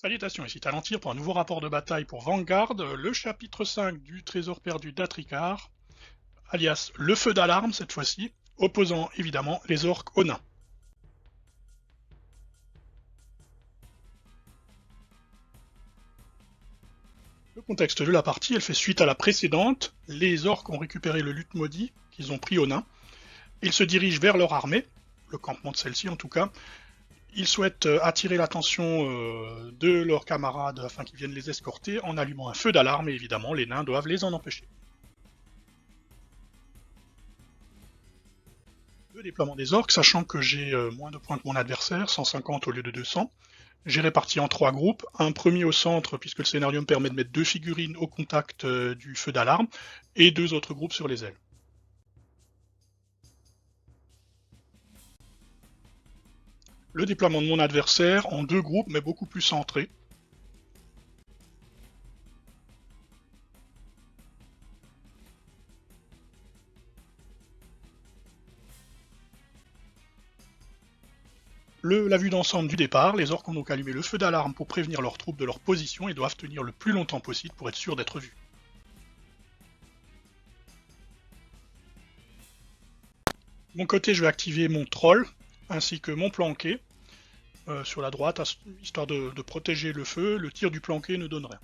Salutations, ici Talentir pour un nouveau rapport de bataille pour Vanguard, le chapitre 5 du trésor perdu d'Atricar, alias le feu d'alarme cette fois-ci, opposant évidemment les orques aux nains. Le contexte de la partie, elle fait suite à la précédente, les orques ont récupéré le luth maudit qu'ils ont pris aux nains, ils se dirigent vers leur armée, le campement de celle-ci en tout cas, ils souhaitent attirer l'attention de leurs camarades afin qu'ils viennent les escorter en allumant un feu d'alarme et évidemment les nains doivent les en empêcher. Le déploiement des orques, sachant que j'ai moins de points que mon adversaire, 150 au lieu de 200. J'ai réparti en 3 groupes, un premier au centre puisque le scénario me permet de mettre 2 figurines au contact du feu d'alarme, et 2 autres groupes sur les ailes. Le déploiement de mon adversaire en 2 groupes mais beaucoup plus centrés. La vue d'ensemble du départ, les orques ont donc allumé le feu d'alarme pour prévenir leurs troupes de leur position et doivent tenir le plus longtemps possible pour être sûrs d'être vus. De mon côté, je vais activer mon troll ainsi que mon planqué sur la droite, histoire de protéger le feu. Le tir du planqué ne donne rien.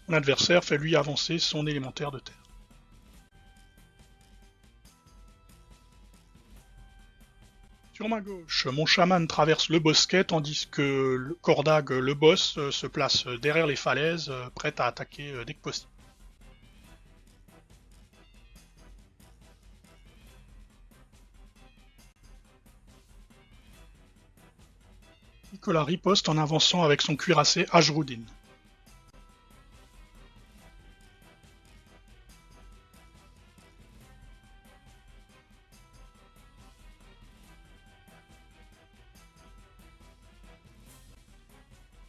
Mon adversaire fait lui avancer son élémentaire de terre. Sur ma gauche, mon chaman traverse le bosquet tandis que Kordag, le boss, se place derrière les falaises, prêt à attaquer dès que possible. Nicolas riposte en avançant avec son cuirassé Ajrudin.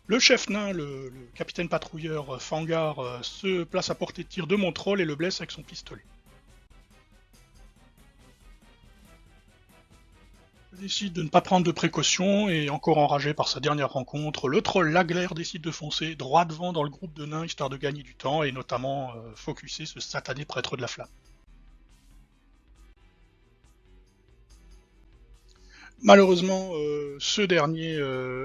Le chef nain, le capitaine patrouilleur Fangar, se place à portée de tir de mon troll et le blesse avec son pistolet. Il décide de ne pas prendre de précautions et, encore enragé par sa dernière rencontre, le troll Lagler décide de foncer droit devant dans le groupe de nains histoire de gagner du temps et notamment focusser ce satané prêtre de la flamme. Malheureusement, ce dernier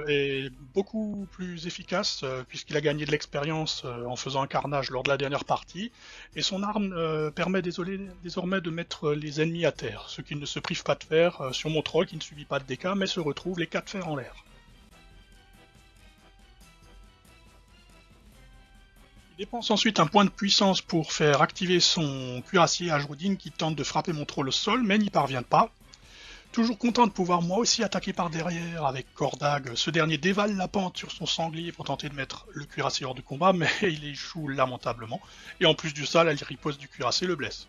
est beaucoup plus efficace puisqu'il a gagné de l'expérience en faisant un carnage lors de la dernière partie, et son arme permet désormais de mettre les ennemis à terre, ce qu'il ne se prive pas de faire sur mon troll qui ne subit pas de dégâts mais se retrouve les 4 fers en l'air. Il dépense ensuite un point de puissance pour faire activer son cuirassier Ajrudin qui tente de frapper mon troll au sol mais n'y parvient pas. Toujours content de pouvoir moi aussi attaquer par derrière avec Kordag, ce dernier dévale la pente sur son sanglier pour tenter de mettre le cuirassé hors de combat, mais il échoue lamentablement, et en plus du ça, la riposte du cuirassé le blesse.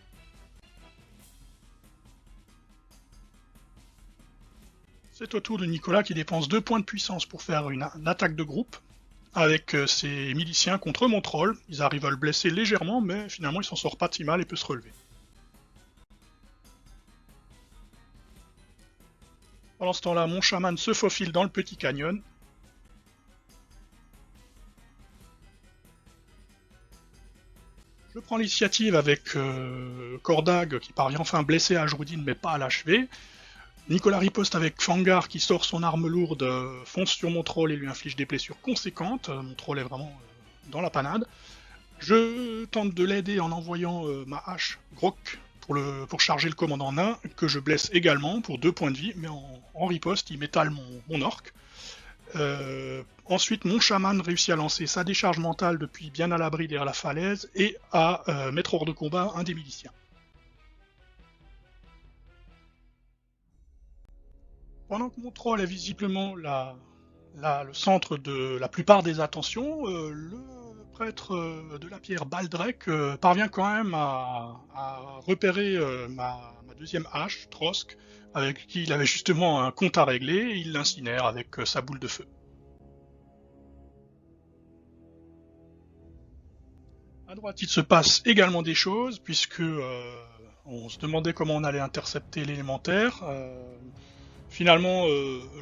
C'est au tour de Nicolas qui dépense 2 points de puissance pour faire une attaque de groupe, avec ses miliciens contre mon troll. Ils arrivent à le blesser légèrement, mais finalement il s'en sort pas si mal et peut se relever. Pendant ce temps-là, mon chaman se faufile dans le petit canyon. Je prends l'initiative avec Kordag qui parvient enfin à blesser Ajrudin mais pas à l'achever. Nicolas riposte avec Fangar qui sort son arme lourde, fonce sur mon troll et lui inflige des blessures conséquentes. Mon troll est vraiment dans la panade. Je tente de l'aider en envoyant ma hache Grok pour charger le commandant nain, que je blesse également pour 2 points de vie, mais en riposte, il m'étale mon orc. Ensuite, mon chaman réussit à lancer sa décharge mentale depuis bien à l'abri derrière la falaise et à mettre hors de combat un des miliciens. Pendant que mon troll est visiblement le centre de la plupart des attentions, le prêtre de la pierre Baldrek parvient quand même à repérer ma deuxième hache, Trosk, avec qui il avait justement un compte à régler, et il l'incinère avec sa boule de feu. À droite, il se passe également des choses, puisque on se demandait comment on allait intercepter l'élémentaire. Finalement,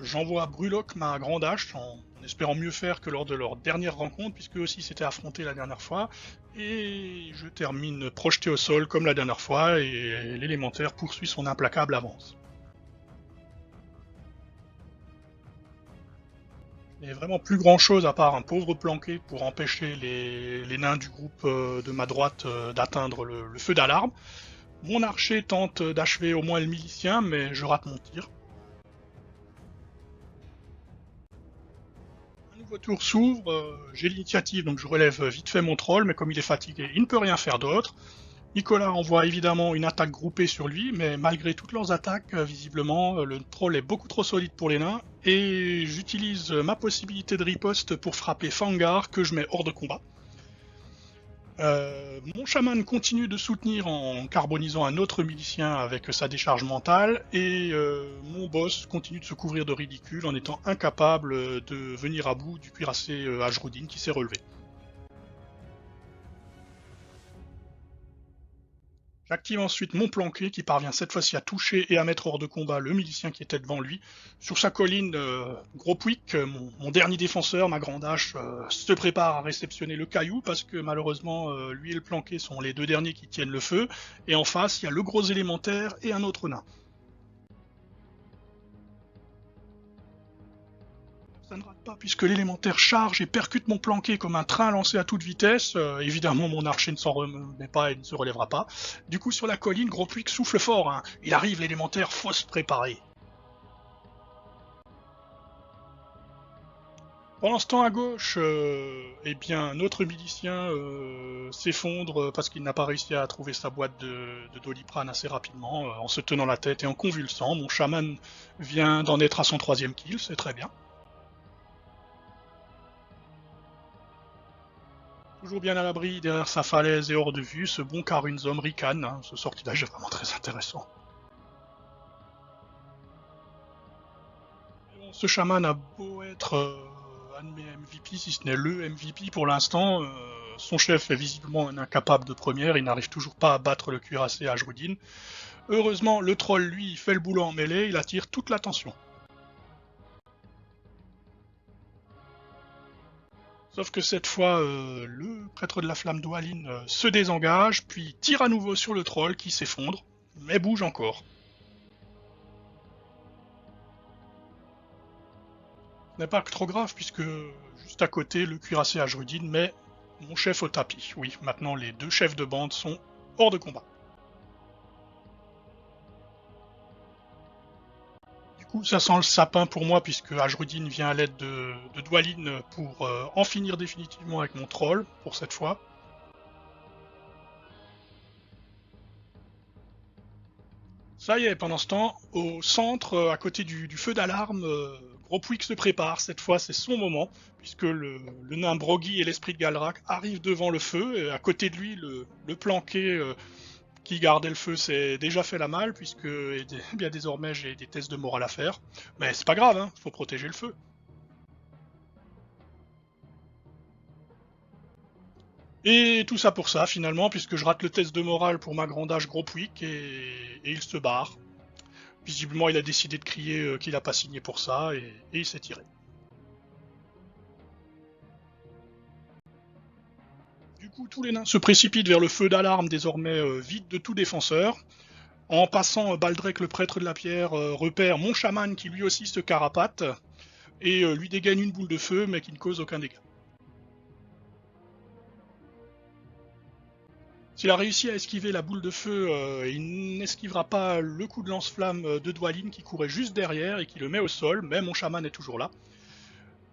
j'envoie Brulok ma grande hache en espérant mieux faire que lors de leur dernière rencontre, puisque aussi s'étaient affrontés la dernière fois, et je termine projeté au sol comme la dernière fois, et l'élémentaire poursuit son implacable avance. Il n'y a vraiment plus grand chose à part un pauvre planqué pour empêcher les nains du groupe de ma droite d'atteindre le feu d'alarme. Mon archer tente d'achever au moins le milicien, mais je rate mon tir. Un nouveau tour s'ouvre, j'ai l'initiative, donc je relève vite fait mon troll, mais comme il est fatigué, il ne peut rien faire d'autre. Nicolas envoie évidemment une attaque groupée sur lui, mais malgré toutes leurs attaques, visiblement, le troll est beaucoup trop solide pour les nains, et j'utilise ma possibilité de riposte pour frapper Fangar, que je mets hors de combat. Mon chaman continue de soutenir en carbonisant un autre milicien avec sa décharge mentale, et mon boss continue de se couvrir de ridicule en étant incapable de venir à bout du cuirassé Ajrudin qui s'est relevé. J'active ensuite mon planqué qui parvient cette fois-ci à toucher et à mettre hors de combat le milicien qui était devant lui. Sur sa colline, Gropwick, mon dernier défenseur, ma grande hache, se prépare à réceptionner le caillou parce que malheureusement lui et le planqué sont les deux derniers qui tiennent le feu. Et en face, il y a le gros élémentaire et un autre nain. Ça ne rate pas puisque l'élémentaire charge et percute mon planqué comme un train lancé à toute vitesse. Évidemment, mon archer ne s'en remet pas et ne se relèvera pas. Du coup, sur la colline, Gropwick souffle fort. Hein. Il arrive, l'élémentaire, faut se préparer. Pendant ce temps, à gauche, eh bien, notre milicien s'effondre parce qu'il n'a pas réussi à trouver sa boîte de Doliprane assez rapidement, en se tenant la tête et en convulsant. Mon chaman vient d'en être à son 3e kill, c'est très bien. Toujours bien à l'abri derrière sa falaise et hors de vue, ce bon Karunzom ricane, hein, ce sortilège est vraiment très intéressant. Bon, ce chaman a beau être un de mes MVP, si ce n'est le MVP pour l'instant, son chef est visiblement un incapable de première, il n'arrive toujours pas à battre le cuirassé Ajrudin. Heureusement, le troll, lui, il fait le boulot en mêlée, il attire toute l'attention. Sauf que cette fois, le prêtre de la flamme d'Oaline se désengage, puis tire à nouveau sur le troll qui s'effondre, mais bouge encore. Ce n'est pas que trop grave, puisque juste à côté, le cuirassé Ajrudin met mon chef au tapis. Oui, maintenant les deux chefs de bande sont hors de combat. Du coup, ça sent le sapin pour moi, puisque Ajrudin vient à l'aide de Dwalin pour en finir définitivement avec mon troll, pour cette fois. Ça y est, pendant ce temps, au centre, à côté du feu d'alarme, Gropwick se prépare. Cette fois, c'est son moment, puisque le nain Broggy et l'esprit de Galrak arrivent devant le feu. Et à côté de lui, le planqué qui gardait le feu s'est déjà fait la malle, puisque bien désormais j'ai des tests de morale à faire. Mais c'est pas grave, hein, faut protéger le feu. Et tout ça pour ça, finalement, puisque je rate le test de morale pour ma grande hache Gropwick et il se barre. Visiblement, il a décidé de crier qu'il n'a pas signé pour ça, et il s'est tiré. Du coup, tous les nains se précipitent vers le feu d'alarme, désormais vide de tout défenseur. En passant, Baldrek, le prêtre de la pierre, repère mon chaman qui lui aussi se carapate, et lui dégaine une boule de feu, mais qui ne cause aucun dégât. S'il a réussi à esquiver la boule de feu, il n'esquivera pas le coup de lance-flamme de Dwalin qui courait juste derrière et qui le met au sol, mais mon chaman est toujours là.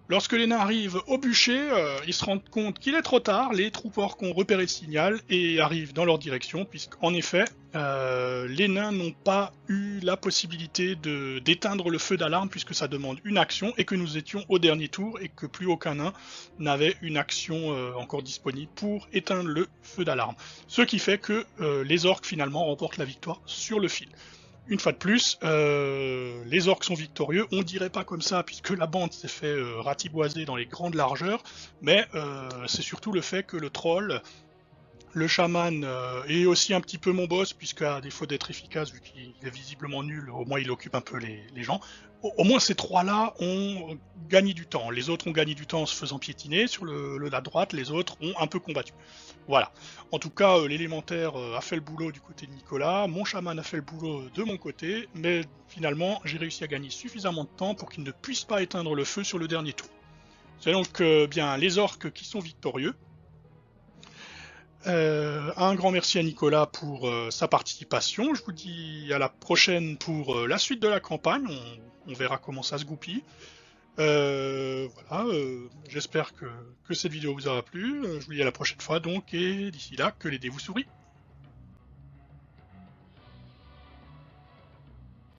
Lorsque les nains arrivent au bûcher, ils se rendent compte qu'il est trop tard, les troupes orques ont repéré le signal et arrivent dans leur direction, puisqu'en effet, les nains n'ont pas eu la possibilité d'éteindre le feu d'alarme, puisque ça demande une action, et que nous étions au dernier tour, et que plus aucun nain n'avait une action encore disponible pour éteindre le feu d'alarme. Ce qui fait que les orques finalement remportent la victoire sur le fil. Une fois de plus, les orques sont victorieux. On dirait pas comme ça, puisque la bande s'est fait ratiboiser dans les grandes largeurs, mais c'est surtout le fait que le troll Le chaman est aussi un petit peu mon boss, puisque à défaut d'être efficace, vu qu'il est visiblement nul, au moins il occupe un peu les gens. Au moins ces trois-là ont gagné du temps. Les autres ont gagné du temps en se faisant piétiner. Sur la droite, les autres ont un peu combattu. Voilà. En tout cas, l'élémentaire a fait le boulot du côté de Nicolas, mon chaman a fait le boulot de mon côté, mais finalement, j'ai réussi à gagner suffisamment de temps pour qu'il ne puisse pas éteindre le feu sur le dernier tour. C'est donc bien les orques qui sont victorieux. Un grand merci à Nicolas pour sa participation. Je vous dis à la prochaine pour la suite de la campagne. On verra comment ça se goupille. Voilà, j'espère que cette vidéo vous aura plu. Je vous dis à la prochaine fois donc, et d'ici là, que les dés vous sourient.